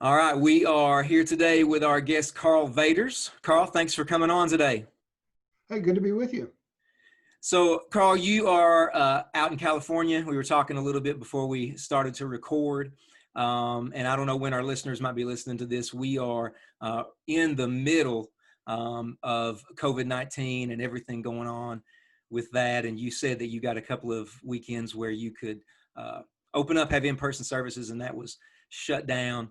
All right, we are here today with our guest, Karl Vaters. Karl, thanks for coming on today. Hey, good to be with you. So, Karl, you are out in California. We were talking a little bit before we started to record. And I don't know when our listeners might be listening to this. We are in the middle of COVID-19 and everything going on with that. And you said that you got a couple of weekends where you could open up, have in-person services, and that was shut down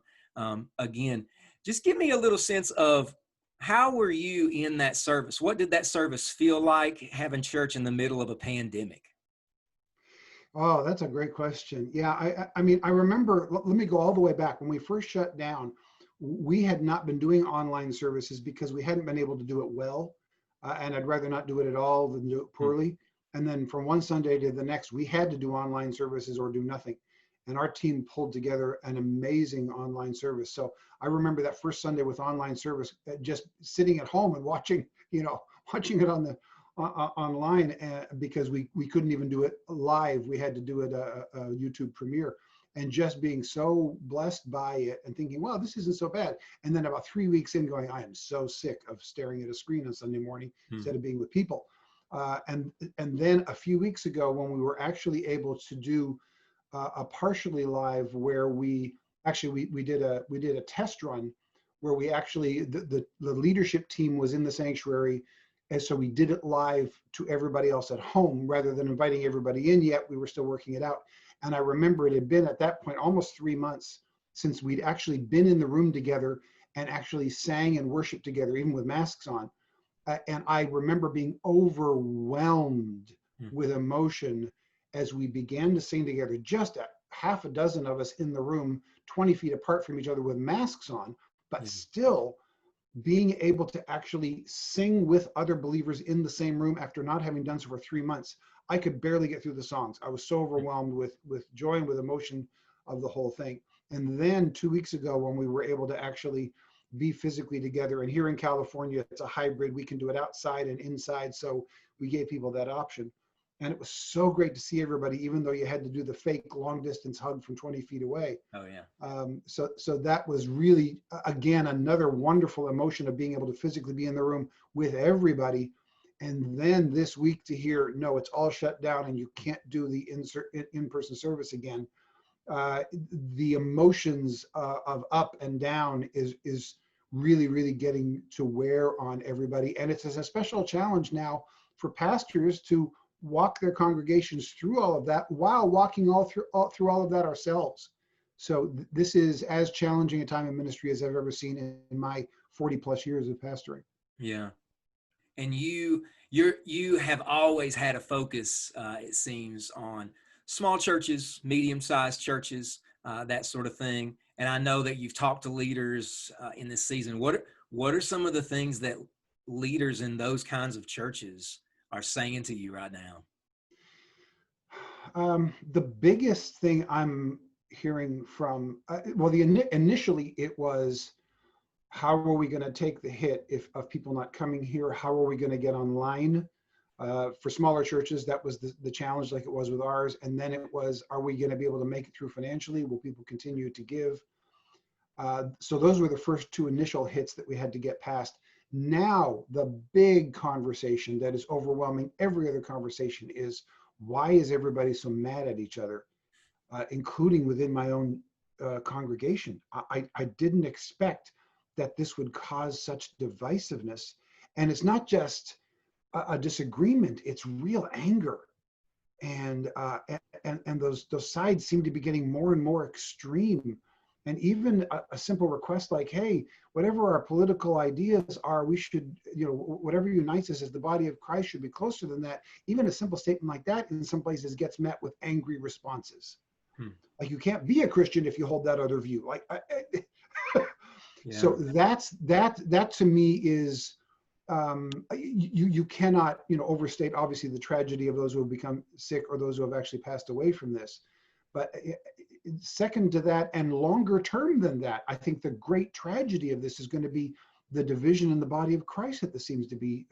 again. Just give me a little sense of how were you in that service? What did that service feel like having church in the middle of a pandemic? Oh, that's a great question. Yeah, I mean, I remember, let me go all the way back. When we first shut down, we had not been doing online services because we hadn't been able to do it well. And I'd rather not do it at all than do it Hmm. poorly. And then from one Sunday to the next, we had to do online services or do nothing. And our team pulled together an amazing online service. So I remember that first Sunday with online service, just sitting at home and watching, watching it on the online because we couldn't even do it live. We had to do it a YouTube premiere, and just being so blessed by it and thinking, wow, this isn't so bad. And then about 3 weeks in going, I am so sick of staring at a screen on Sunday morning Hmm. instead of being with people. And then a few weeks ago when we were actually able to do a partially live where we did a test run where we actually the leadership team was in the sanctuary, and so we did it live to everybody else at home rather than inviting everybody in yet. We were still working it out. And I remember it had been at that point almost 3 months since we'd actually been in the room together and actually sang and worshiped together, even with masks on. And I remember being overwhelmed Hmm. with emotion as we began to sing together, just a half a dozen of us in the room, 20 feet apart from each other with masks on, but Yeah. still being able to actually sing with other believers in the same room after not having done so for 3 months. I could barely get through the songs. I was so overwhelmed with joy and with emotion of the whole thing. And then 2 weeks ago, when we were able to actually be physically together, and here in California, it's a hybrid. We can do it outside and inside. So we gave people that option. And it was so great to see everybody, even though you had to do the fake long distance hug from 20 feet away. Oh, yeah. So that was really, again, another wonderful emotion of being able to physically be in the room with everybody. And then this week to hear, no, it's all shut down and you can't do the in-person service again. The emotions of up and down is really, really getting to wear on everybody. And it's a special challenge now for pastors to walk their congregations through all of that while walking through all of that ourselves. So this is as challenging a time in ministry as I've ever seen in my 40 plus years of pastoring. Yeah. And you have always had a focus, it seems, on small churches, medium-sized churches, that sort of thing. And I know that you've talked to leaders in this season. What are some of the things that leaders in those kinds of churches are saying to you right now? The biggest thing I'm hearing from, well, initially it was, how are we going to take the hit of people not coming here? How are we going to get online? For smaller churches, that was the challenge, like it was with ours. And then it was, are we going to be able to make it through financially? Will people continue to give? So those were the first two initial hits that we had to get past. Now, the big conversation that is overwhelming every other conversation is, why is everybody so mad at each other, including within my own congregation? I didn't expect that this would cause such divisiveness. And it's not just a disagreement, it's real anger. And those sides seem to be getting more and more extreme. And even a simple request like, hey, whatever our political ideas are, we should, whatever unites us as the body of Christ should be closer than that. Even a simple statement like that in some places gets met with angry responses. Hmm. Like, you can't be a Christian if you hold that other view. Like, Yeah. so that to me is, you cannot overstate obviously the tragedy of those who have become sick or those who have actually passed away from this. But second to that, and longer term than that, I think the great tragedy of this is going to be the division in the body of Christ that this seems to be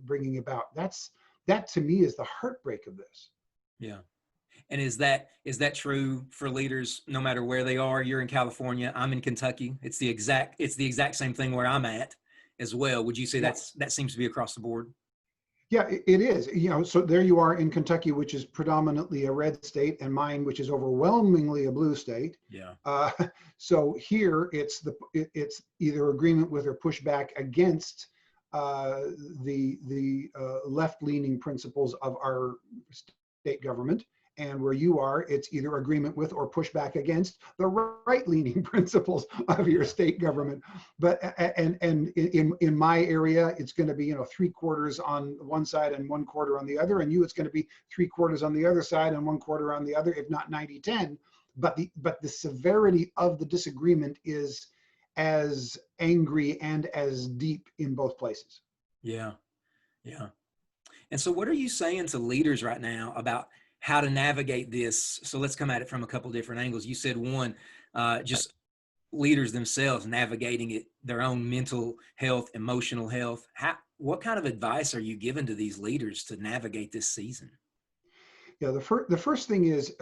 bringing about. That to me is the heartbreak of this. Yeah. And is that true for leaders no matter where they are? You're in California, I'm in Kentucky. It's the exact same thing where I'm at as well. Would you say Yeah. that seems to be across the board? Yeah, it is. So there you are in Kentucky, which is predominantly a red state, and mine, which is overwhelmingly a blue state. Yeah. Uh, so here it's either agreement with or pushback against uh, the left-leaning principles of our state government. And where you are, it's either agreement with or pushback against the right-leaning principles of your Yeah. state government. But and in my area, it's going to be 3/4 on one side and 1/4 on the other. And you, it's going to be 3/4 on the other side and 1/4 on the other, if not 90-10. But the severity of the disagreement is as angry and as deep in both places. Yeah. Yeah. And so what are you saying to leaders right now about how to navigate this? So let's come at it from a couple different angles. You said one, just leaders themselves navigating it, their own mental health, emotional health. What kind of advice are you giving to these leaders to navigate this season? Yeah, the first thing is,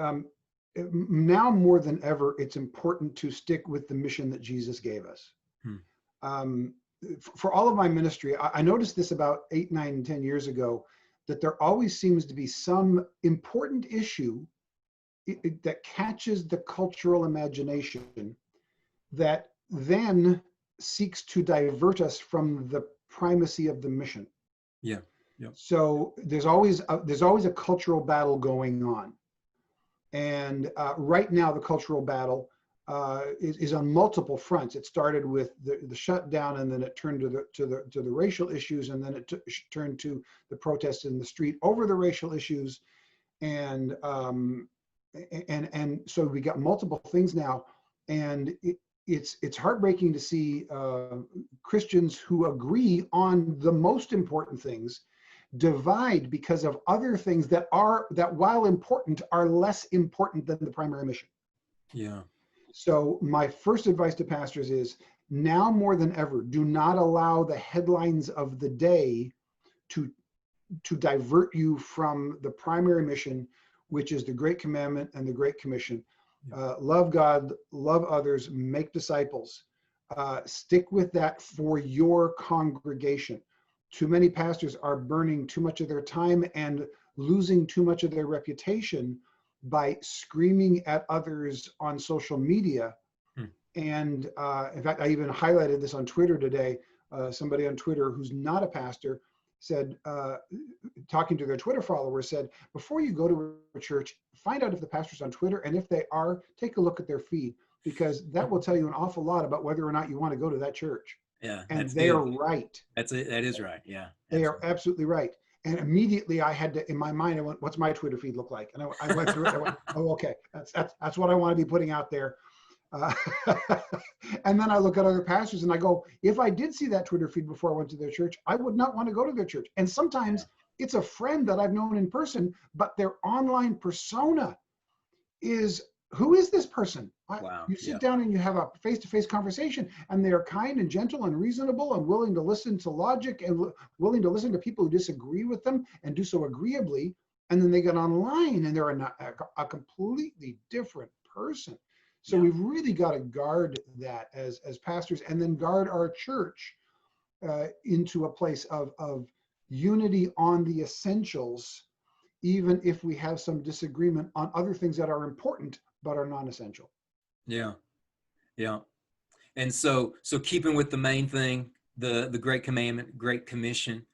now more than ever, it's important to stick with the mission that Jesus gave us. Hmm. Um, for all of my ministry, I noticed this about 8, 9, 10 years ago, that there always seems to be some important issue that catches the cultural imagination that then seeks to divert us from the primacy of the mission. Yeah. Yeah. So there's always a cultural battle going on. And right now, the cultural battle is on multiple fronts. It started with the shutdown, and then it turned to the racial issues, and then it turned to the protests in the street over the racial issues, and so we got multiple things now, and it's heartbreaking to see Christians who agree on the most important things divide because of other things that while important are less important than the primary mission. Yeah. So my first advice to pastors is, now more than ever, do not allow the headlines of the day to divert you from the primary mission, which is the Great Commandment and the Great Commission. Love God, love others, make disciples. Stick with that for your congregation. Too many pastors are burning too much of their time and losing too much of their reputation by screaming at others on social media. And in fact, I even highlighted this on Twitter today. Somebody on Twitter who's not a pastor said, talking to their Twitter followers, said, before you go to a church, find out if the pastor's on Twitter, and if they are, take a look at their feed, because that will tell you an awful lot about whether or not you want to go to that church. Yeah. And That's they good. are right. That's it. That is right. Yeah. They are absolutely right. And immediately I had to, in my mind, I went, what's my Twitter feed look like? And I went through it. I went, oh, okay, that's what I want to be putting out there. And then I look at other pastors and I go, if I did see that Twitter feed before I went to their church, I would not want to go to their church. And sometimes it's a friend that I've known in person, but their online persona is, who is this person? Wow. You sit down and you have a face-to-face conversation, and they are kind and gentle and reasonable and willing to listen to logic and willing to listen to people who disagree with them and do so agreeably. And then they get online and they're a completely different person. So we've really got to guard that as pastors, and then guard our church into a place of unity on the essentials, even if we have some disagreement on other things that are important but are non-essential. Yeah. Yeah. And so keeping with the main thing, the Great Commandment, Great Commission,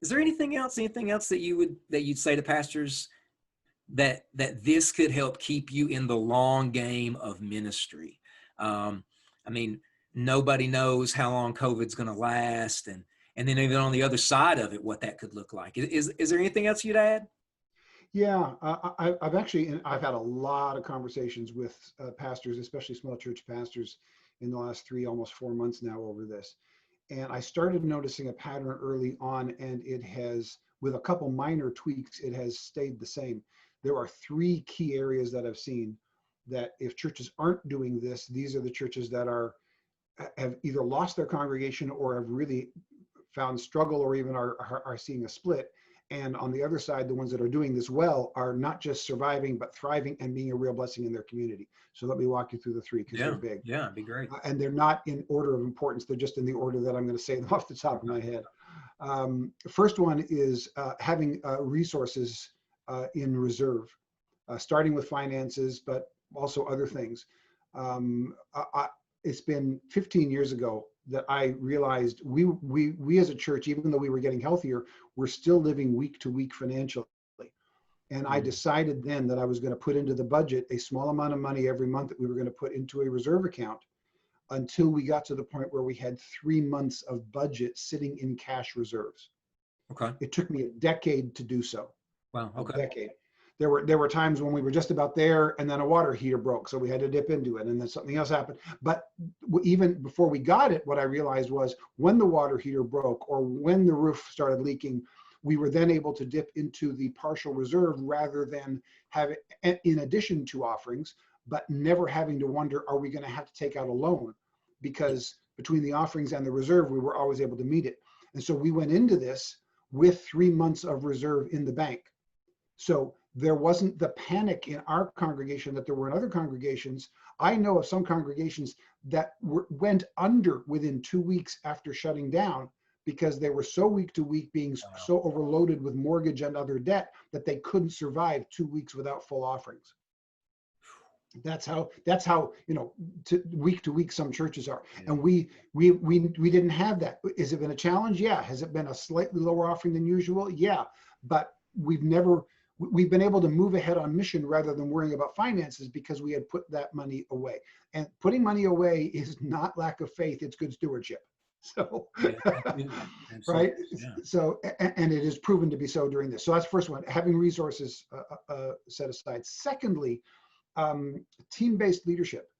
is there anything else that you'd say to pastors that this could help keep you in the long game of ministry? I mean, nobody knows how long COVID's going to last, and then even on the other side of it, what that could look like. Is there anything else you'd add? Yeah, I've had a lot of conversations with pastors, especially small church pastors, in the last 3, almost 4 months now over this. And I started noticing a pattern early on, and it has, with a couple minor tweaks, it has stayed the same. There are 3 key areas that I've seen that if churches aren't doing this, these are the churches that have either lost their congregation or have really found struggle, or even are seeing a split. And on the other side, the ones that are doing this well are not just surviving, but thriving and being a real blessing in their community. So let me walk you through the three because they're big. Yeah, it'd be great. And they're not in order of importance. They're just in the order that I'm going to say them off the top of my head. First one is having resources in reserve, starting with finances, but also other things. It's been 15 years ago that I realized we as a church, even though we were getting healthier, we're still living week to week financially. And I decided then that I was going to put into the budget a small amount of money every month that we were going to put into a reserve account until we got to the point where we had 3 months of budget sitting in cash reserves. Okay. It took me a decade to do so. Wow. Okay. A decade. There were times when we were just about there and then a water heater broke, so we had to dip into it, and then something else happened. But even before we got it, what I realized was when the water heater broke or when the roof started leaking, we were then able to dip into the partial reserve rather than have it in addition to offerings, but never having to wonder, are we going to have to take out a loan? Because between the offerings and the reserve, we were always able to meet it. And so we went into this with 3 months of reserve in the bank. So there wasn't the panic in our congregation that there were in other congregations. I know of some congregations that went under within 2 weeks after shutting down because they were so week to week being so overloaded with mortgage and other debt that they couldn't survive 2 weeks without full offerings. That's how week to week some churches are. And we didn't have that. Has it been a challenge? Yeah. Has it been a slightly lower offering than usual? Yeah. But we've been able to move ahead on mission rather than worrying about finances because we had put that money away. And putting money away is not lack of faith, it's good stewardship. So, right? Yeah. So, and it is proven to be so during this. So that's the first one, having resources set aside. Secondly, team-based leadership.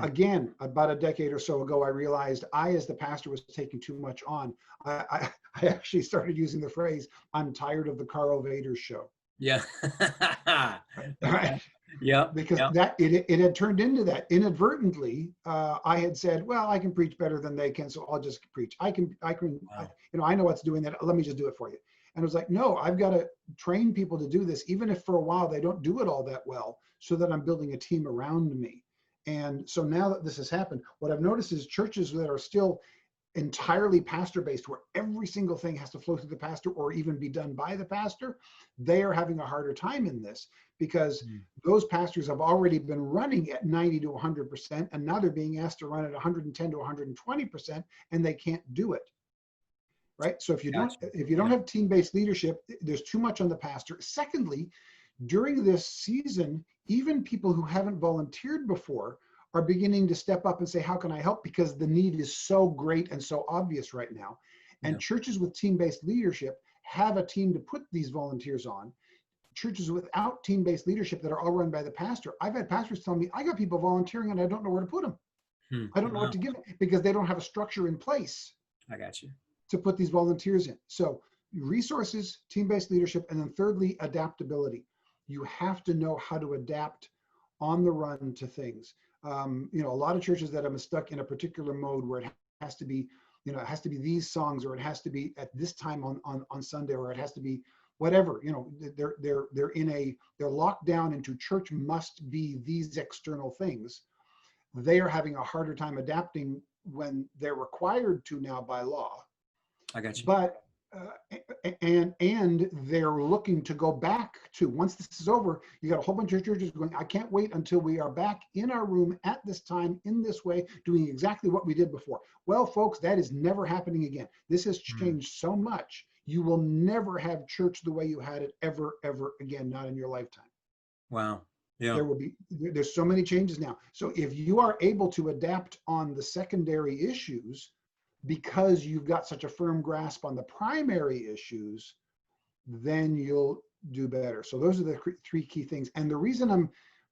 Again, about a decade or so ago, I realized I, as the pastor, was taking too much on. I actually started using the phrase, I'm tired of the Karl Vaters show. Yeah. Right? Yeah. Because that it had turned into that inadvertently. I had said, well, I can preach better than they can, so I'll just preach. I know what's doing that. Let me just do it for you. And it was like, no, I've got to train people to do this, even if for a while they don't do it all that well, so that I'm building a team around me. And so now that this has happened, what I've noticed is churches that are still entirely pastor-based, where every single thing has to flow through the pastor or even be done by the pastor, they are having a harder time in this because those pastors have already been running at 90 to 100%, and now they're being asked to run at 110 to 120%, and they can't do it. Right? So if you don't have team-based leadership, there's too much on the pastor. Secondly, during this season, even people who haven't volunteered before are beginning to step up and say, how can I help? Because the need is so great and so obvious right now. And churches with team-based leadership have a team to put these volunteers on. Churches without team-based leadership that are all run by the pastor, I've had pastors tell me, I got people volunteering and I don't know where to put them. I don't know what to give them because they don't have a structure in place. I got you. To put these volunteers in. So resources, team-based leadership, and then thirdly, adaptability. You have to know how to adapt on the run to things. A lot of churches that are stuck in a particular mode where it has to be, it has to be these songs, or it has to be at this time on Sunday, or it has to be whatever. They're locked down into church must be these external things. They are having a harder time adapting when they're required to now by law. I got you. But and they're looking to go back to, once this is over, you got a whole bunch of churches going, I can't wait until we are back in our room at this time, in this way, doing exactly what we did before. Well, folks, that is never happening again. This has changed so much. You will never have church the way you had it ever again, not in your lifetime. Wow. Yeah. There's so many changes now. So if you are able to adapt on the secondary issues, because you've got such a firm grasp on the primary issues, then you'll do better. So those are the three key things. And the reason I'm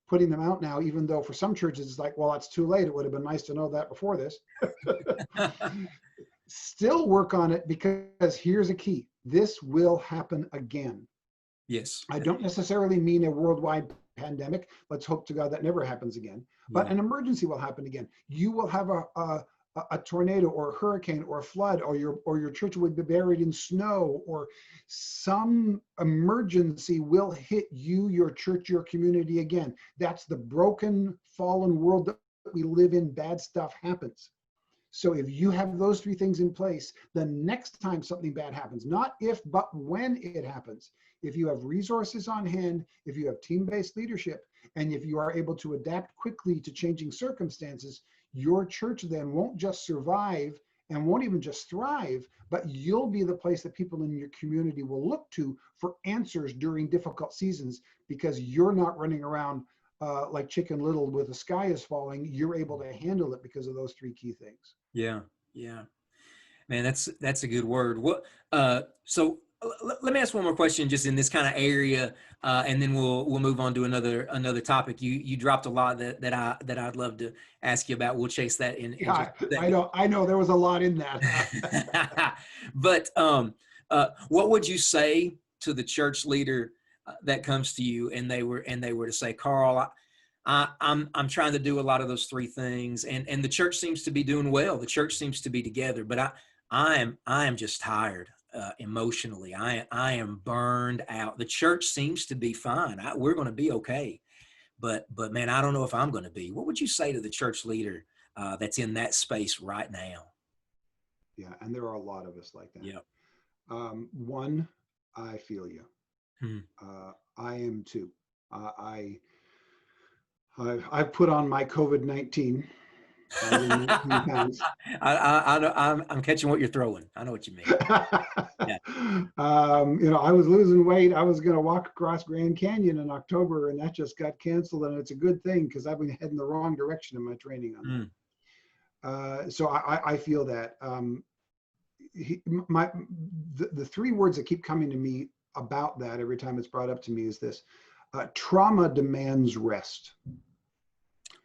putting them out now, even though for some churches it's like, well, it's too late. It would have been nice to know that before this. Still work on it, because here's a key. This will happen again. Yes. I don't necessarily mean a worldwide pandemic. Let's hope to God that never happens again. But an emergency will happen again. You will have a tornado or a hurricane or a flood, or your church would be buried in snow, or some emergency will hit you, your church, your community again. That's the broken, fallen world that we live in. Bad stuff happens. So if you have those three things in place, the next time something bad happens, not if, but when it happens, if you have resources on hand, if you have team-based leadership, and if you are able to adapt quickly to changing circumstances, your church then won't just survive and won't even just thrive, but you'll be the place that people in your community will look to for answers during difficult seasons, because you're not running around like Chicken Little with the sky is falling. You're able to handle it because of those three key things. Yeah, yeah, man, that's a good word. What? Let me ask one more question, just in this kind of area, and then we'll move on to another topic. You dropped a lot that I'd love to ask you about. We'll chase that in Yeah, just a I second. know there was a lot in that. But what would you say to the church leader that comes to you and they were to say, Karl, I'm trying to do a lot of those three things, and the church seems to be doing well. The church seems to be together, but I am just tired emotionally. I am burned out. The church seems to be fine. We're going to be okay, but man, I don't know if I'm going to be. What would you say to the church leader that's in that space right now? Yeah, and there are a lot of us like that. Yeah. One, I feel you. Hmm. I am too. I've put on my COVID-19. I'm catching what you're throwing. I know what you mean. Yeah. I was losing weight. I was going to walk across Grand Canyon in October, and that just got canceled. And it's a good thing, because I've been heading the wrong direction in my training on that. So I feel that. The three words that keep coming to me about that every time it's brought up to me is this: trauma demands rest.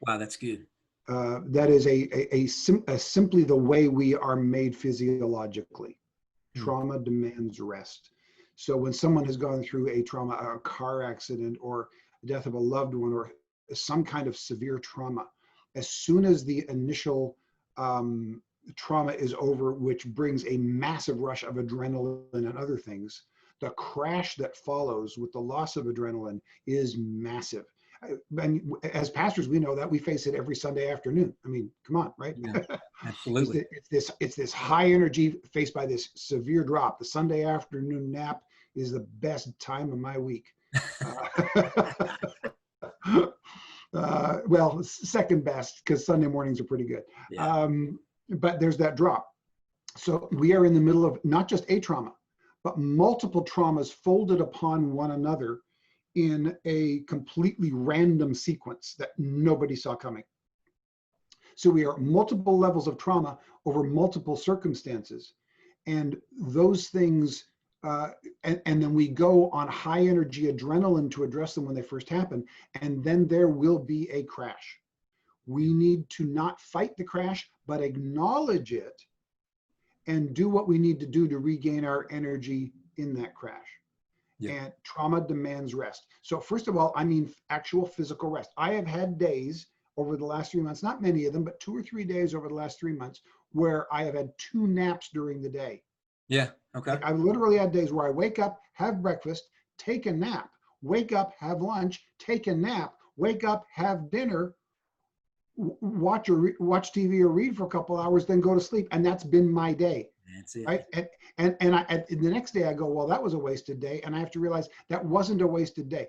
Wow, that's good. That is simply the way we are made physiologically. Trauma demands rest. So when someone has gone through a trauma, a car accident, or the death of a loved one, or some kind of severe trauma, as soon as the initial trauma is over, which brings a massive rush of adrenaline and other things, the crash that follows with the loss of adrenaline is massive. And as pastors, we know that. We face it every Sunday afternoon. I mean, come on, right? Yeah, absolutely. It's this high energy faced by this severe drop. The Sunday afternoon nap is the best time of my week. Well, second best, because Sunday mornings are pretty good. Yeah. But there's that drop. So we are in the middle of not just a trauma, but multiple traumas folded upon one another in a completely random sequence that nobody saw coming. So we are multiple levels of trauma over multiple circumstances. And those things, and then we go on high energy adrenaline to address them when they first happen. And then there will be a crash. We need to not fight the crash, but acknowledge it and do what we need to do to regain our energy in that crash. Yeah. And trauma demands rest. So first of all, I mean actual physical rest. I have had days over the last 3 months, not many of them, but 2 or 3 days over the last 3 months, where I have had 2 naps during the day. Yeah. Okay. Like I literally had days where I wake up, have breakfast, take a nap, wake up, have lunch, take a nap, wake up, have dinner, watch TV or read for a couple hours, then go to sleep. And that's been my day. That's it. Right. And the next day I go, well, that was a wasted day. And I have to realize that wasn't a wasted day.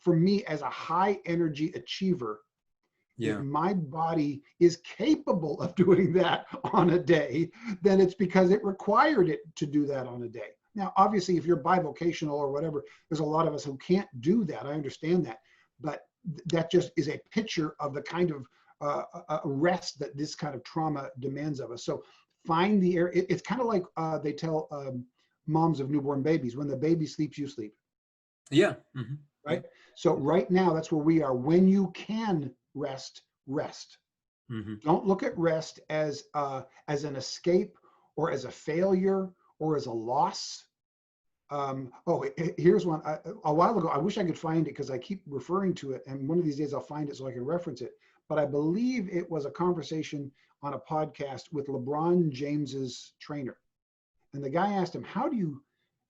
For me as a high energy achiever, yeah, if my body is capable of doing that on a day, then it's because it required it to do that on a day. Now, obviously, if you're bivocational or whatever, there's a lot of us who can't do that. I understand that. But that just is a picture of the kind of rest that this kind of trauma demands of us. So find the area. It's kind of like they tell moms of newborn babies, when the baby sleeps, you sleep. Yeah. Mm-hmm. Right. So right now, that's where we are. When you can rest. Mm-hmm. Don't look at rest as an escape or as a failure or as a loss. Here's one. A while ago, I wish I could find it because I keep referring to it, and one of these days I'll find it so I can reference it. but I believe it was a conversation on a podcast with LeBron James's trainer. And the guy asked him, have you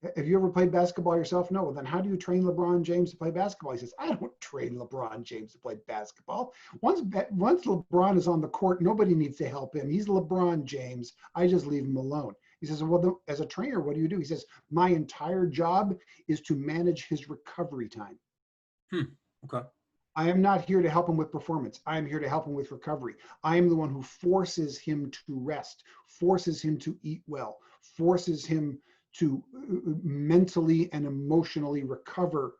ever played basketball yourself? No. Well, then how do you train LeBron James to play basketball? He says, I don't train LeBron James to play basketball. Once LeBron is on the court, nobody needs to help him. He's LeBron James. I just leave him alone. He says, well, as a trainer, what do you do? He says, my entire job is to manage his recovery time. Okay. I am not here to help him with performance. I am here to help him with recovery. I am the one who forces him to rest, forces him to eat well, forces him to mentally and emotionally recover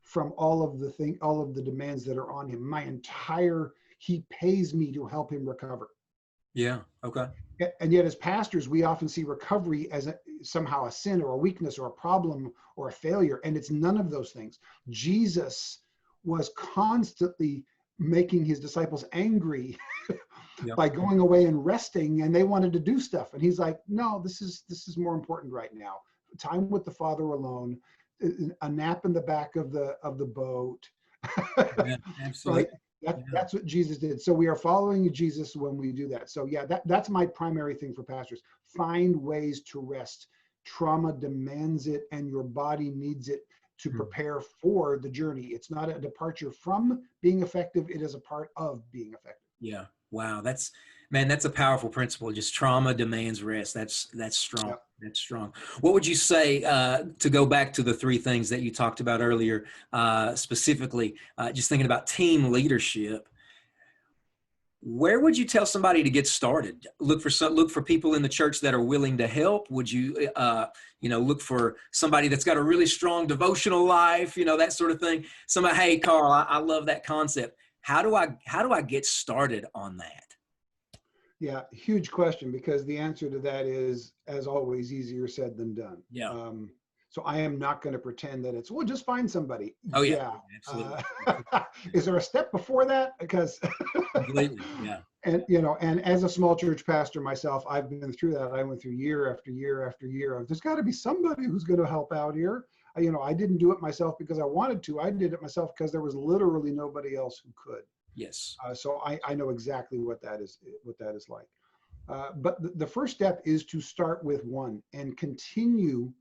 from all of the demands that are on him. He pays me to help him recover. Yeah. Okay. And yet as pastors, we often see recovery as somehow a sin or a weakness or a problem or a failure. And it's none of those things. Jesus was constantly making his disciples angry by going away and resting, and they wanted to do stuff. And he's like, no, this is more important right now. Time with the Father alone, a nap in the back of the boat. Yeah, absolutely. Right? That's what Jesus did. So we are following Jesus when we do that. So yeah, that's my primary thing for pastors. Find ways to rest. Trauma demands it, and your body needs it to prepare for the journey. It's not a departure from being effective. It is a part of being effective. Yeah. Wow. That's a powerful principle. Just trauma demands rest. That's strong. Yep. That's strong. What would you say, to go back to the three things that you talked about earlier, specifically, just thinking about team leadership, where would you tell somebody to get started? Look for people in the church that are willing to help. Would you, look for somebody that's got a really strong devotional life, that sort of thing? Somebody, hey, Karl, I love that concept. How do I get started on that? Yeah, huge question, because the answer to that is, as always, easier said than done. Yeah. So I am not going to pretend that it's, well, just find somebody. Oh yeah. Absolutely. Is there a step before that? Because completely. Yeah. And as a small church pastor myself, I've been through that. I went through year after year after year of, there's got to be somebody who's going to help out here. I didn't do it myself because I wanted to. I did it myself because there was literally nobody else who could. Yes. So I know exactly what that is like. But the first step is to start with one and continue.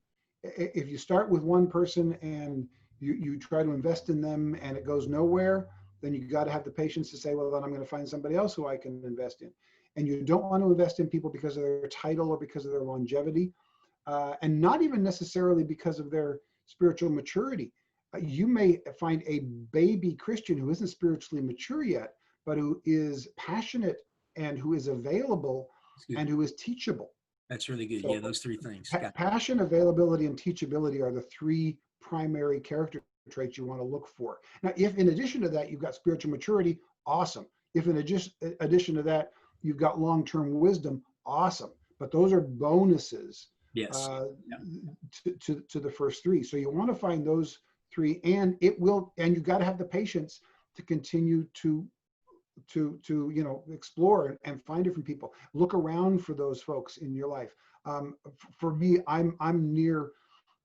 If you start with one person and you try to invest in them and it goes nowhere, then you got to have the patience to say, well, then I'm going to find somebody else who I can invest in. And you don't want to invest in people because of their title or because of their longevity, and not even necessarily because of their spiritual maturity. You may find a baby Christian who isn't spiritually mature yet, but who is passionate and who is available and who is teachable. That's really good. So, yeah, those three things. Passion, availability, and teachability are the three primary character traits you want to look for. Now, if in addition to that, you've got spiritual maturity, awesome. If in addition to that, you've got long-term wisdom, awesome. But those are bonuses. Yes. To the first three. So you want to find those three, and you've got to have the patience to continue to explore and find different people. Look around for those folks in your life. For me, I'm in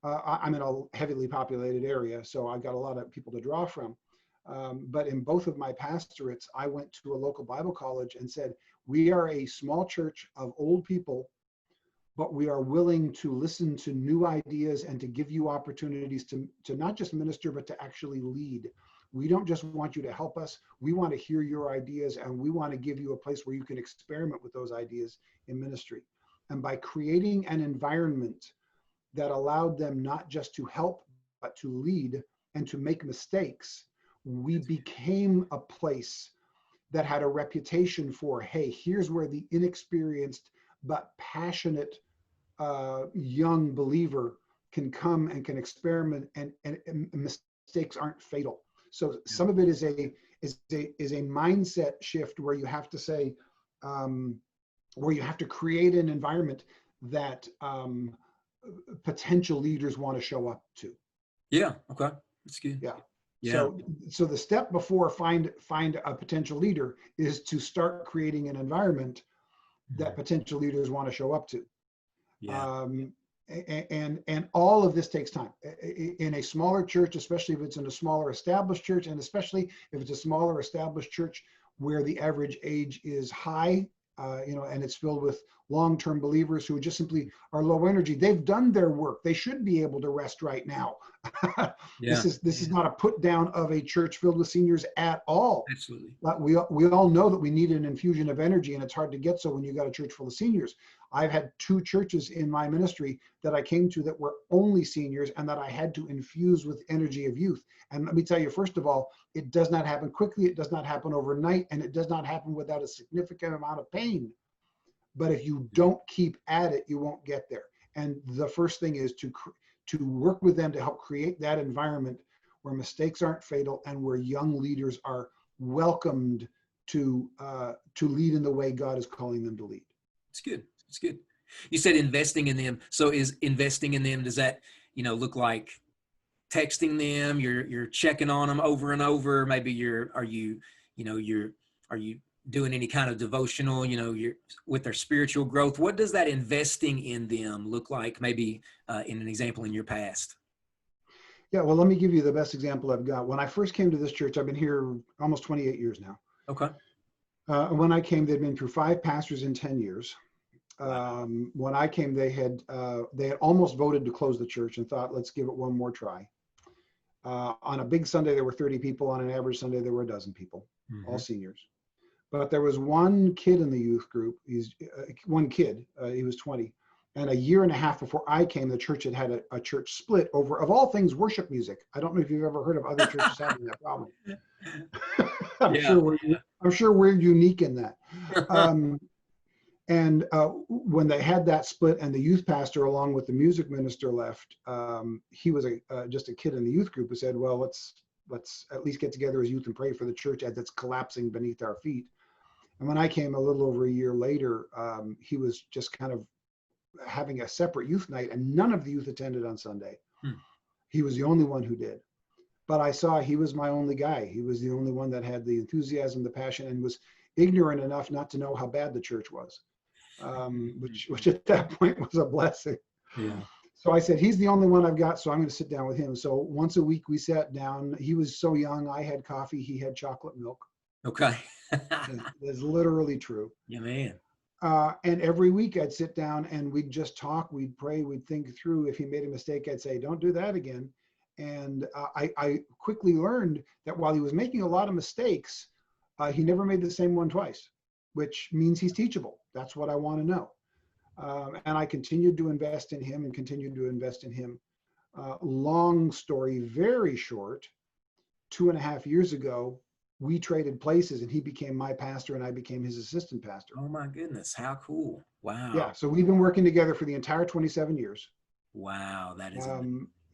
a heavily populated area, so I've got a lot of people to draw from. But in both of my pastorates, I went to a local Bible college and said, we are a small church of old people, but we are willing to listen to new ideas and to give you opportunities to not just minister, but to actually lead. We don't just want you to help us. We want to hear your ideas, and we want to give you a place where you can experiment with those ideas in ministry. And by creating an environment that allowed them not just to help, but to lead and to make mistakes, we became a place that had a reputation for, hey, here's where the inexperienced but passionate young believer can come and can experiment, and mistakes aren't fatal. So some of it is a mindset shift where you have to say, where you have to create an environment that potential leaders want to show up to. Yeah. Okay. That's good. Yeah. Yeah. So the step before find a potential leader is to start creating an environment that potential leaders want to show up to. Yeah. And all of this takes time. In a smaller church, especially if it's in a smaller established church, and especially if it's a smaller established church where the average age is high, and it's filled with long-term believers who just simply are low energy. They've done their work. They should be able to rest right now. Yeah, This is not a put down of a church filled with seniors at all. absolutely. But we all know that we need an infusion of energy, and it's hard to get so when you got a church full of seniors. I've had 2 churches in my ministry that I came to that were only seniors and that I had to infuse with energy of youth. And let me tell you, first of all, it does not happen quickly, it does not happen overnight, and it does not happen without a significant amount of pain. But if you don't keep at it, you won't get there. And the first thing is to work with them to help create that environment where mistakes aren't fatal and where young leaders are welcomed to lead in the way God is calling them to lead. It's good. It's good. You said investing in them. So is investing in them, does that, look like texting them, you're checking on them over and over? Maybe are you doing any kind of devotional, you're with their spiritual growth? What does that investing in them look like, maybe in an example in your past? Yeah, well, let me give you the best example I've got. When I first came to this church, I've been here almost 28 years now. Okay. When I came, they'd been through 5 pastors in 10 years. When I came, they had almost voted to close the church and thought, let's give it one more try. On a big Sunday, there were 30 people. On an average Sunday, there were a dozen people, all seniors. But there was one kid in the youth group. One kid, he was 20. And a year and a half before I came, the church had a church split over, of all things, worship music. I don't know if you've ever heard of other churches having that problem. I'm sure we're unique in that. And when they had that split and the youth pastor along with the music minister left, he was just a kid in the youth group who said, well, let's at least get together as youth and pray for the church as it's collapsing beneath our feet. And when I came a little over a year later, he was just kind of having a separate youth night, and none of the youth attended on Sunday. He was the only one who did. But I saw he was my only guy. He was the only one that had the enthusiasm, the passion, and was ignorant enough not to know how bad the church was, which at that point was a blessing. Yeah. So I said, he's the only one I've got, so I'm going to sit down with him. So once a week we sat down. He was so young. I had coffee. He had chocolate milk. Okay. That's literally true. Yeah, man. And every week I'd sit down and we'd just talk, we'd pray, we'd think through. If he made a mistake, I'd say, don't do that again. And I quickly learned that while he was making a lot of mistakes, he never made the same one twice, which means he's teachable. That's what I want to know. And I continued to invest in him and continued to invest in him. Long story, very short, 2.5 years ago, we traded places and he became my pastor and I became his assistant pastor. Oh my goodness. How cool. Wow. Yeah. So we've been working together for the entire 27 years. Wow. That is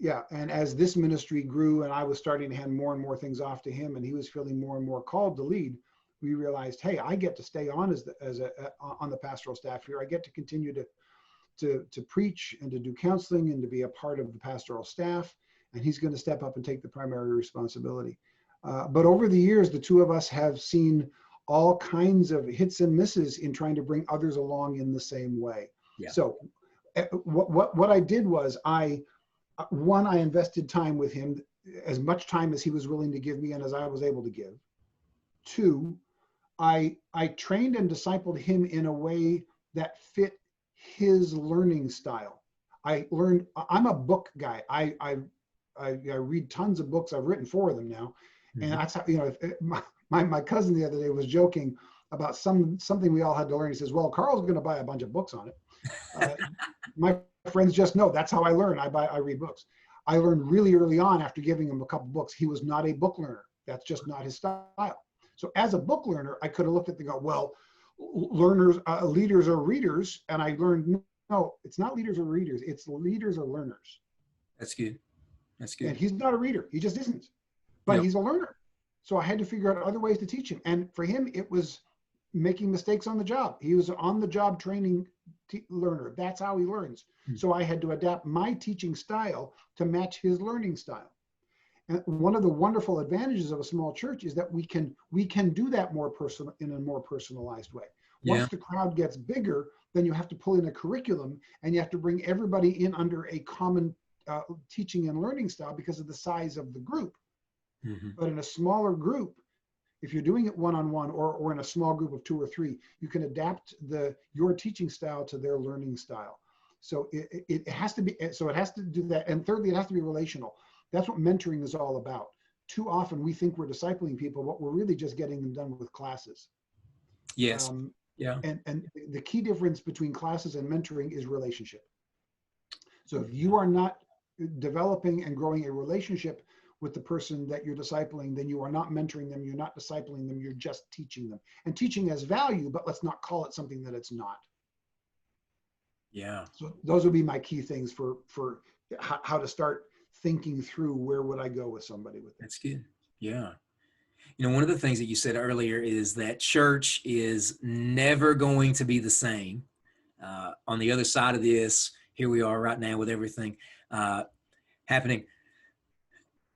yeah. And as this ministry grew and I was starting to hand more and more things off to him and he was feeling more and more called to lead, we realized, hey, I get to stay on on the pastoral staff here. I get to continue to preach and to do counseling and to be a part of the pastoral staff. And he's going to step up and take the primary responsibility. But over the years, the two of us have seen all kinds of hits and misses in trying to bring others along in the same way. Yeah. So what I did was I invested time with him, as much time as he was willing to give me and as I was able to give. 2, I trained and discipled him in a way that fit his learning style. I'm a book guy. I read tons of books. I've written 4 of them now. And that's how, my cousin the other day was joking about something we all had to learn. He says, well, Karl's going to buy a bunch of books on it. My friends just know that's how I learn. I read books. I learned really early on after giving him a couple books. He was not a book learner. That's just not his style. So as a book learner, I could have looked at and go, well, leaders are readers. And I learned, no, it's not leaders or readers. It's leaders or learners. That's good. That's good. And he's not a reader. He just isn't. But he's a learner. So I had to figure out other ways to teach him. And for him, it was making mistakes on the job. He was on the job training learner. That's how he learns. So I had to adapt my teaching style to match his learning style. And one of the wonderful advantages of a small church is that we can do that in a more personalized way. Once the crowd gets bigger, then you have to pull in a curriculum and you have to bring everybody in under a common teaching and learning style because of the size of the group. But in a smaller group, If you're doing it one-on-one or in a small group of 2 or 3, you can adapt your teaching style to their learning style. So it has to be, so it has to do that. And thirdly, it has to be relational. That's what mentoring is all about. Too often we think we're discipling people, but we're really just getting them done with classes. Yes. Yeah. And the key difference between classes and mentoring is relationship. So if you are not developing and growing a relationship with the person that you're discipling, then you are not mentoring them, you're not discipling them, you're just teaching them. And teaching has value, but let's not call it something that it's not. Yeah. So those would be my key things for how to start thinking through where would I go with somebody with it. That's good. Yeah. You know, one of the things that you said earlier is that church is never going to be the same. On the other side of this, here we are right now with everything happening.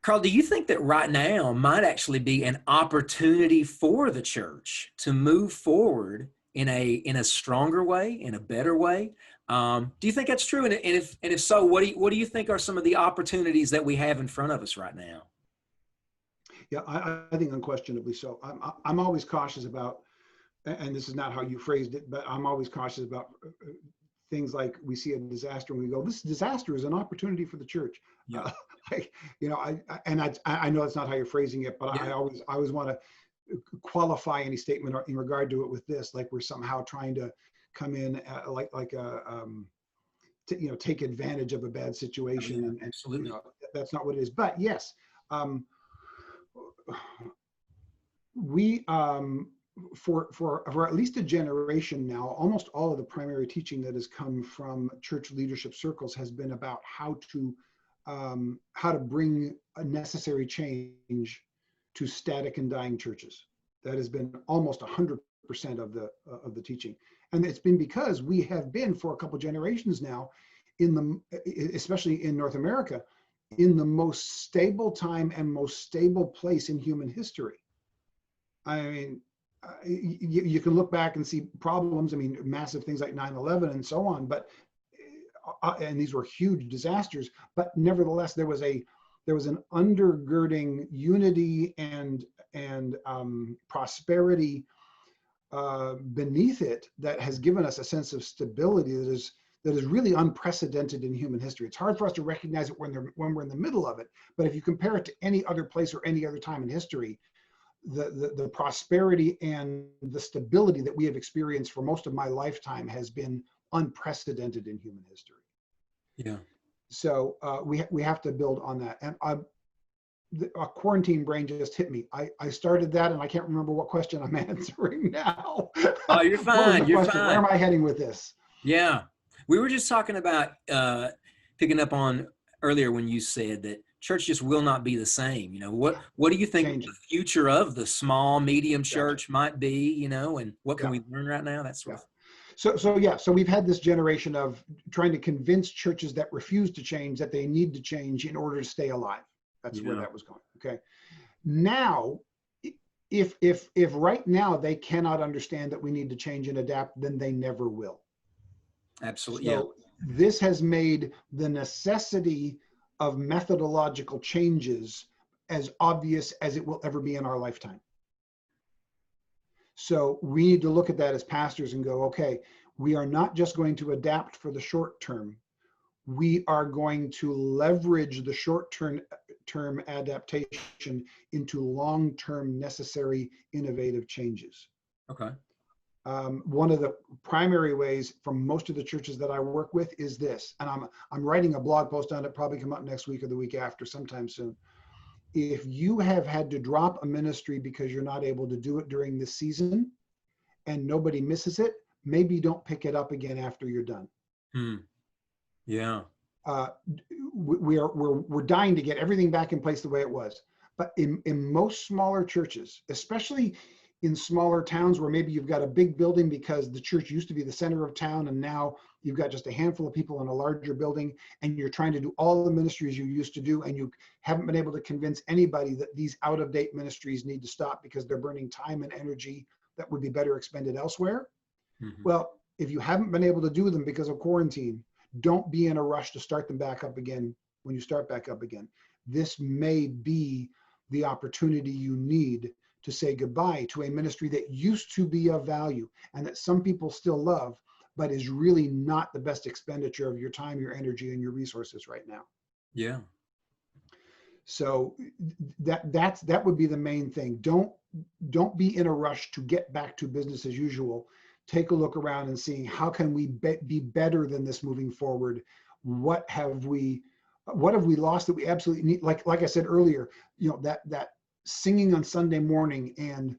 Karl, do you think that right now might actually be an opportunity for the church to move forward in a stronger way, in a better way? Do you think that's true? And if so, what do you think are some of the opportunities that we have in front of us right now? Yeah, I think unquestionably so. I'm always cautious about, and this is not how you phrased it, but I'm always cautious about things like we see a disaster and we go, this disaster is an opportunity for the church. Yeah. I know that's not how you're phrasing it, but yeah. I always want to qualify any statement in regard to it with this, like we're somehow trying to come in take advantage of a bad situation. Oh, yeah, absolutely. And that's not what it is. But yes, we for at least a generation now, almost all of the primary teaching that has come from church leadership circles has been about how to bring a necessary change to static and dying churches. That has been almost 100% of the teaching, and it's been because we have been for a couple generations now, especially in North America, in the most stable time and most stable place in human history. I mean, you can look back and see problems. I mean, massive things like 9/11 and so on, but and these were huge disasters. But nevertheless, there was an undergirding unity and prosperity beneath it that has given us a sense of stability that is really unprecedented in human history. It's hard for us to recognize it when we're in the middle of it. But if you compare it to any other place or any other time in history, the prosperity and the stability that we have experienced for most of my lifetime has been unprecedented in human history. Yeah. So we have to build on that. And a quarantine brain just hit me. I started that and I can't remember what question I'm answering now. Oh, you're fine. You're fine. Where am I heading with this? Yeah. We were just talking about picking up on earlier when you said that church just will not be the same. You know, what do you think the future of the small, medium church might be, you know, and what can we learn right now? That sort of thing. So we've had this generation of trying to convince churches that refuse to change that they need to change in order to stay alive. That's where that was going. Okay. Now, if right now they cannot understand that we need to change and adapt, then they never will. Absolutely. So this has made the necessity of methodological changes as obvious as it will ever be in our lifetime. So we need to look at that as pastors and go, okay, we are not just going to adapt for the short term. We are going to leverage the short-term adaptation into long-term necessary innovative changes. Okay. One of the primary ways from most of the churches that I work with is this, and I'm writing a blog post on it, probably come up next week or the week after, sometime soon. If you have had to drop a ministry because you're not able to do it during this season and nobody misses it, maybe don't pick it up again after you're done. Yeah. We're dying to get everything back in place the way it was. But in most smaller churches, especially in smaller towns where maybe you've got a big building because the church used to be the center of town and now you've got just a handful of people in a larger building and you're trying to do all the ministries you used to do and you haven't been able to convince anybody that these out-of-date ministries need to stop because they're burning time and energy that would be better expended elsewhere. Well, if you haven't been able to do them because of quarantine, don't be in a rush to start them back up again when you start back up again. This may be the opportunity you need to say goodbye to a ministry that used to be of value and that some people still love, but is really not the best expenditure of your time, your energy, and your resources right now. Yeah. So that would be the main thing. Don't be in a rush to get back to business as usual. Take a look around and seeing how can we be better than this moving forward. What have we lost that we absolutely need? Like I said earlier, that singing on Sunday morning and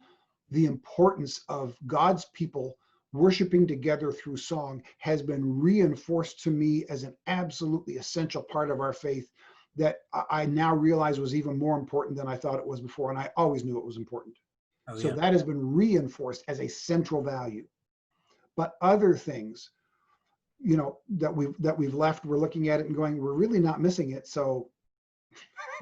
the importance of God's people worshiping together through song has been reinforced to me as an absolutely essential part of our faith that I now realize was even more important than I thought it was before. And I always knew it was important. Oh, So yeah. that has been reinforced as a central value. But other things, that we've left, we're looking at it and going, we're really not missing it. So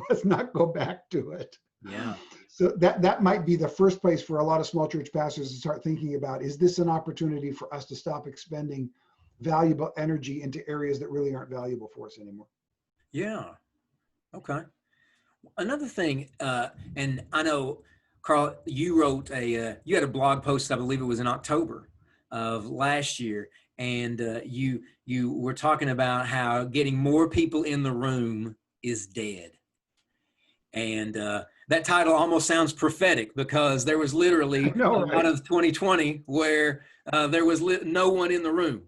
let's not go back to it. Yeah. So that might be the first place for a lot of small church pastors to start thinking about, is this an opportunity for us to stop expending valuable energy into areas that really aren't valuable for us anymore? Yeah. Okay. Another thing, and I know, Karl, you wrote you had a blog post, I believe it was in October of last year, and you were talking about how getting more people in the room is dead. And that title almost sounds prophetic, because there was literally a lot of 2020 where there was no one in the room.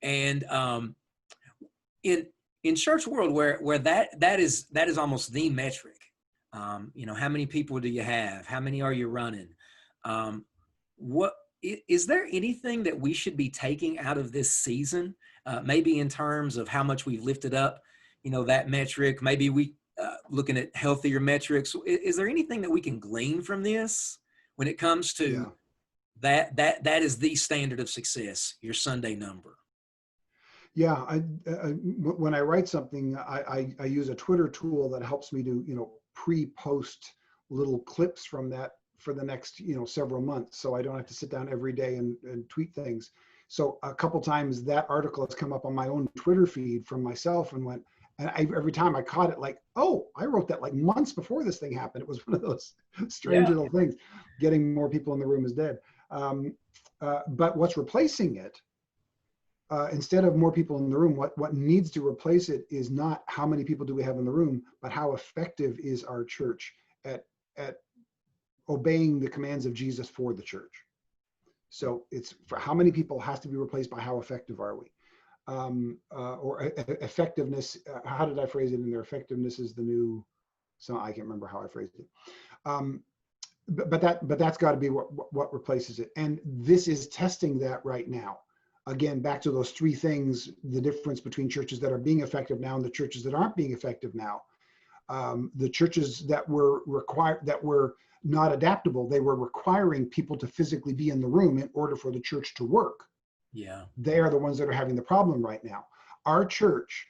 And in church world, where that is almost the metric. How many people do you have? How many are you running? What is there anything that we should be taking out of this season? Maybe in terms of how much we've lifted up, that metric. Maybe we looking at healthier metrics. Is there anything that we can glean from this when it comes to that is the standard of success, your Sunday number? Yeah, when I write something, I use a Twitter tool that helps me to pre-post little clips from that for the next several months, so I don't have to sit down every day and tweet things. So a couple times that article has come up on my own Twitter feed from myself, and every time I caught it, like, oh, I wrote that like months before this thing happened. It was one of those strange little things. Getting more people in the room is dead. But what's replacing it? Instead of more people in the room, what needs to replace it is not how many people do we have in the room, but how effective is our church at obeying the commands of Jesus for the church. So it's for how many people has to be replaced by how effective are we, or effectiveness. How did I phrase it in there? Effectiveness is the new. So I can't remember how I phrased it. But that's got to be what replaces it. And this is testing that right now. Again, back to those three things, the difference between churches that are being effective now and the churches that aren't being effective now. The churches that were not adaptable, they were requiring people to physically be in the room in order for the church to work. Yeah. They are the ones that are having the problem right now. Our church,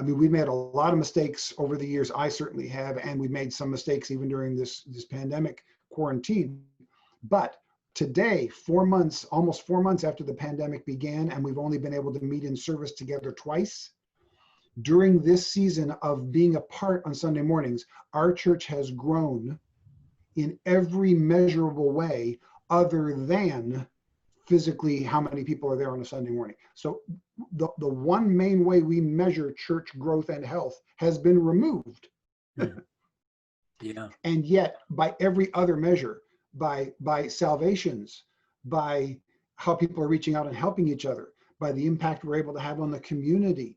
we've made a lot of mistakes over the years. I certainly have, and we've made some mistakes even during this pandemic quarantine. But today, almost 4 months after the pandemic began, and we've only been able to meet in service together twice. During this season of being apart on Sunday mornings, our church has grown in every measurable way other than physically how many people are there on a Sunday morning. So the one main way we measure church growth and health has been removed. Yeah. And yet by every other measure, by salvations, by how people are reaching out and helping each other, by the impact we're able to have on the community,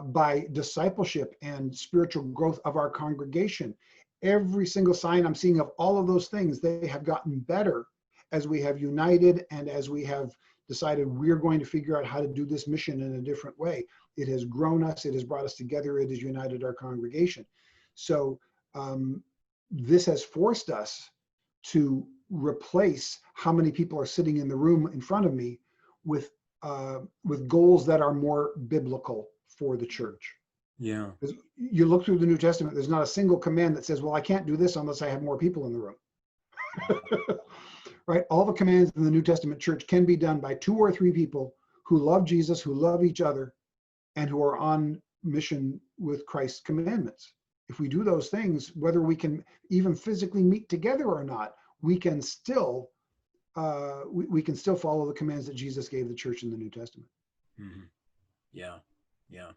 by discipleship and spiritual growth of our congregation. Every single sign I'm seeing of all of those things, they have gotten better as we have united and as we have decided we're going to figure out how to do this mission in a different way. It has grown us, it has brought us together, it has united our congregation. So this has forced us to replace how many people are sitting in the room in front of me with goals that are more biblical for the church. Yeah. You look through the New Testament, there's not a single command that says, well, I can't do this unless I have more people in the room. Right? All the commands in the New Testament church can be done by 2 or 3 people who love Jesus, who love each other, and who are on mission with Christ's commandments. if we do those things, whether we can even physically meet together or not, we can still we can still follow the commands that Jesus gave the church in the New Testament. Mm-hmm. Yeah, yeah.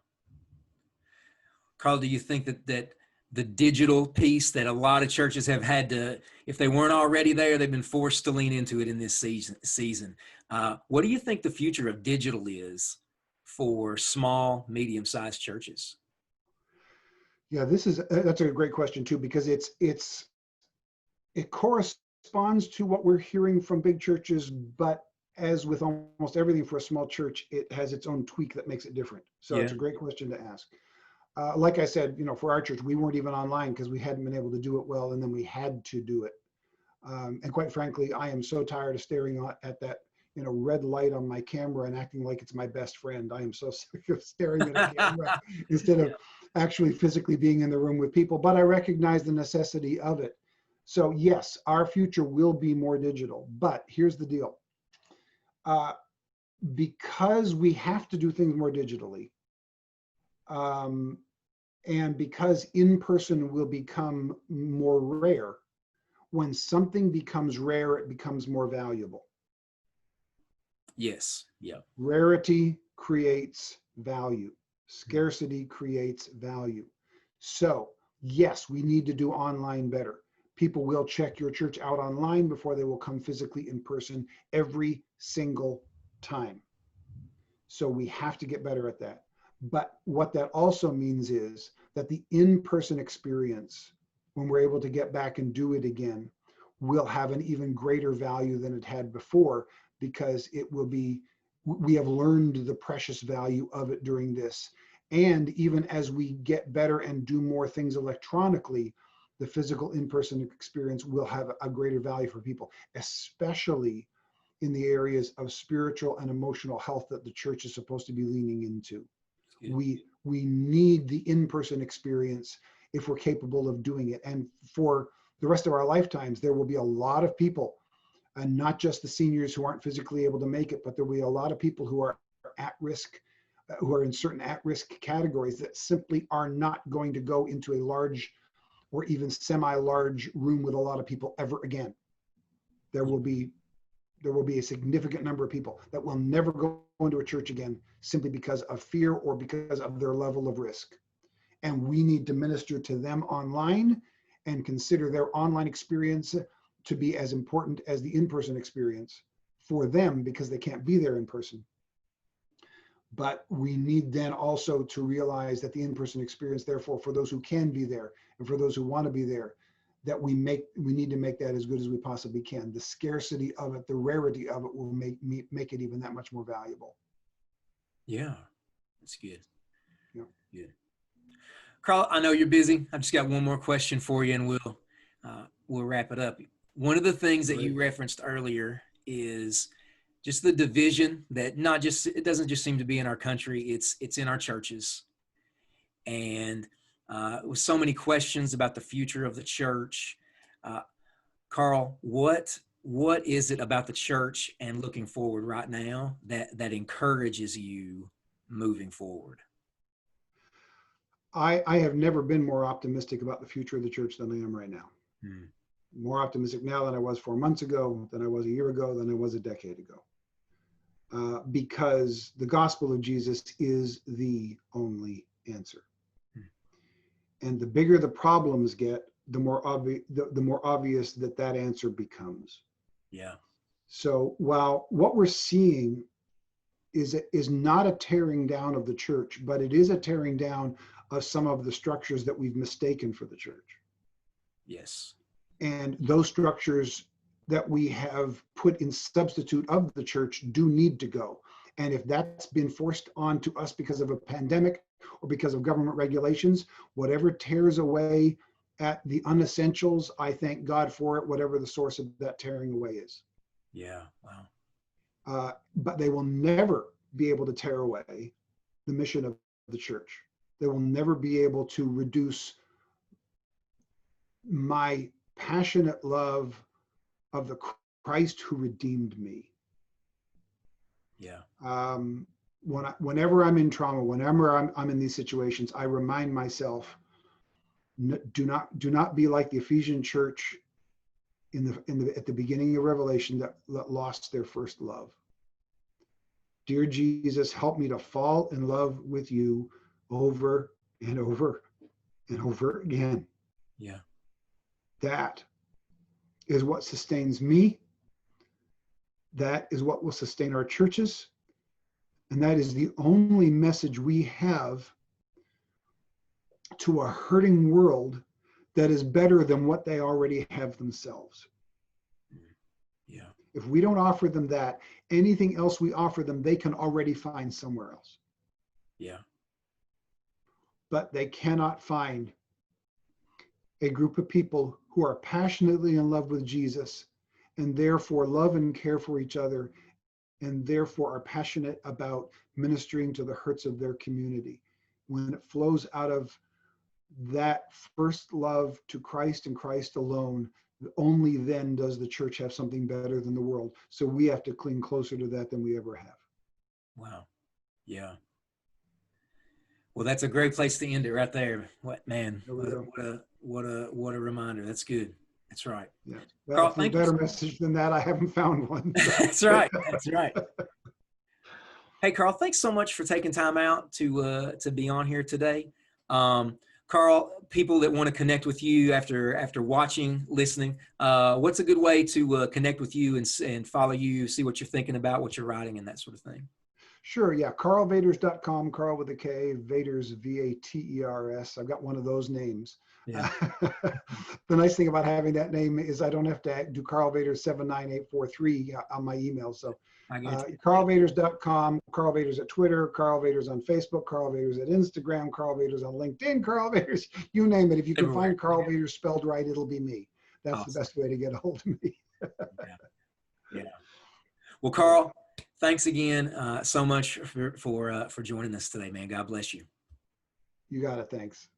Karl, do you think that the digital piece that a lot of churches have had to, if they weren't already there, they've been forced to lean into it in this season. What do you think the future of digital is for small, medium-sized churches? Yeah, that's a great question too, because it corresponds to what we're hearing from big churches, but as with almost everything for a small church, it has its own tweak that makes it different. So Yeah. it's a great question to ask. Like I said, for our church, we weren't even online because we hadn't been able to do it well, and then we had to do it. And quite frankly, I am so tired of staring at that, red light on my camera and acting like it's my best friend. I am so sick of staring at a camera instead of actually physically being in the room with people. But I recognize the necessity of it. So yes, our future will be more digital. But here's the deal. Because we have to do things more digitally, and because in-person will become more rare, when something becomes rare, it becomes more valuable. Yes. Yeah. Rarity creates value. Scarcity creates value. So yes, we need to do online better. People will check your church out online before they will come physically in person every single time. So we have to get better at that. But what that also means is that the in-person experience, when we're able to get back and do it again, will have an even greater value than it had before, because we have learned the precious value of it during this. And even as we get better and do more things electronically, the physical in-person experience will have a greater value for people, especially in the areas of spiritual and emotional health that the church is supposed to be leaning into. We need the in-person experience if we're capable of doing it. And for the rest of our lifetimes, there will be a lot of people, and not just the seniors who aren't physically able to make it, but there will be a lot of people who are at risk, who are in certain at-risk categories, that simply are not going to go into a large or even semi-large room with a lot of people ever again. There will be a significant number of people that will never go into a church again, simply because of fear or because of their level of risk. And we need to minister to them online and consider their online experience to be as important as the in-person experience for them, because they can't be there in person. But we need then also to realize that the in-person experience, therefore, for those who can be there and for those who want to be there, that we need to make that as good as we possibly can. The scarcity of it, the rarity of it, will make it even that much more valuable. Yeah, that's good. Yeah. Good. Karl, I know you're busy. I've just got one more question for you, and we'll wrap it up. One of the things that you referenced earlier is just the division that it doesn't just seem to be in our country, it's in our churches. And with so many questions about the future of the church, Karl, what is it about the church and looking forward right now that encourages you moving forward? I have never been more optimistic about the future of the church than I am right now. More optimistic now than I was 4 months ago, than I was a year ago, than I was a decade ago. Because the gospel of Jesus is the only answer. And the bigger the problems get, the more obvious that answer becomes. Yeah. So while what we're seeing is not a tearing down of the church, but it is a tearing down of some of the structures that we've mistaken for the church. Yes. And those structures that we have put in substitute of the church do need to go. And if that's been forced onto us because of a pandemic or because of government regulations, whatever tears away at the unessentials, I thank God for it, whatever the source of that tearing away is. Yeah. Wow. But they will never be able to tear away the mission of the church. They will never be able to reduce my passionate love of the Christ who redeemed me. Yeah. Whenever I'm in trauma, whenever I'm in these situations, I remind myself, Do not be like the Ephesian church at the beginning of Revelation that lost their first love. Dear Jesus, help me to fall in love with you over and over and over again. Yeah. That is what sustains me. That is what will sustain our churches. And that is the only message we have to a hurting world that is better than what they already have themselves. Yeah. If we don't offer them that, anything else we offer them, they can already find somewhere else. Yeah. But they cannot find a group of people who are passionately in love with Jesus and therefore love and care for each other and therefore are passionate about ministering to the hurts of their community. When it flows out of that first love to Christ and Christ alone, only then does the church have something better than the world. So we have to cling closer to that than we ever have. Wow. Yeah. Well, that's a great place to end it right there. What, man, what a reminder. That's good. That's right. Yeah. Well, Karl, if there's a better message than that, I haven't found one. That's right. That's right. Hey, Karl, thanks so much for taking time out to be on here today. Karl, people that want to connect with you after watching, listening, what's a good way to connect with you and follow you, see what you're thinking about, what you're writing, and that sort of thing? Sure, yeah, KarlVaters.com, Karl with a K, Vaters, V-A-T-E-R-S. I've got one of those names. Yeah. The nice thing about having that name is I don't have to do Karl Vaters 79843 on my email. So KarlVaters.com, Karl Vaters at Twitter, Karl Vaters on Facebook, Karl Vaters at Instagram, Karl Vaters on LinkedIn, Karl Vaters, you name it. If you can find Karl Vaters spelled right, it'll be me. That's awesome. The best way to get a hold of me. Yeah. Yeah. Well, Karl, thanks again so much for joining us today, man. God bless you. You got it. Thanks.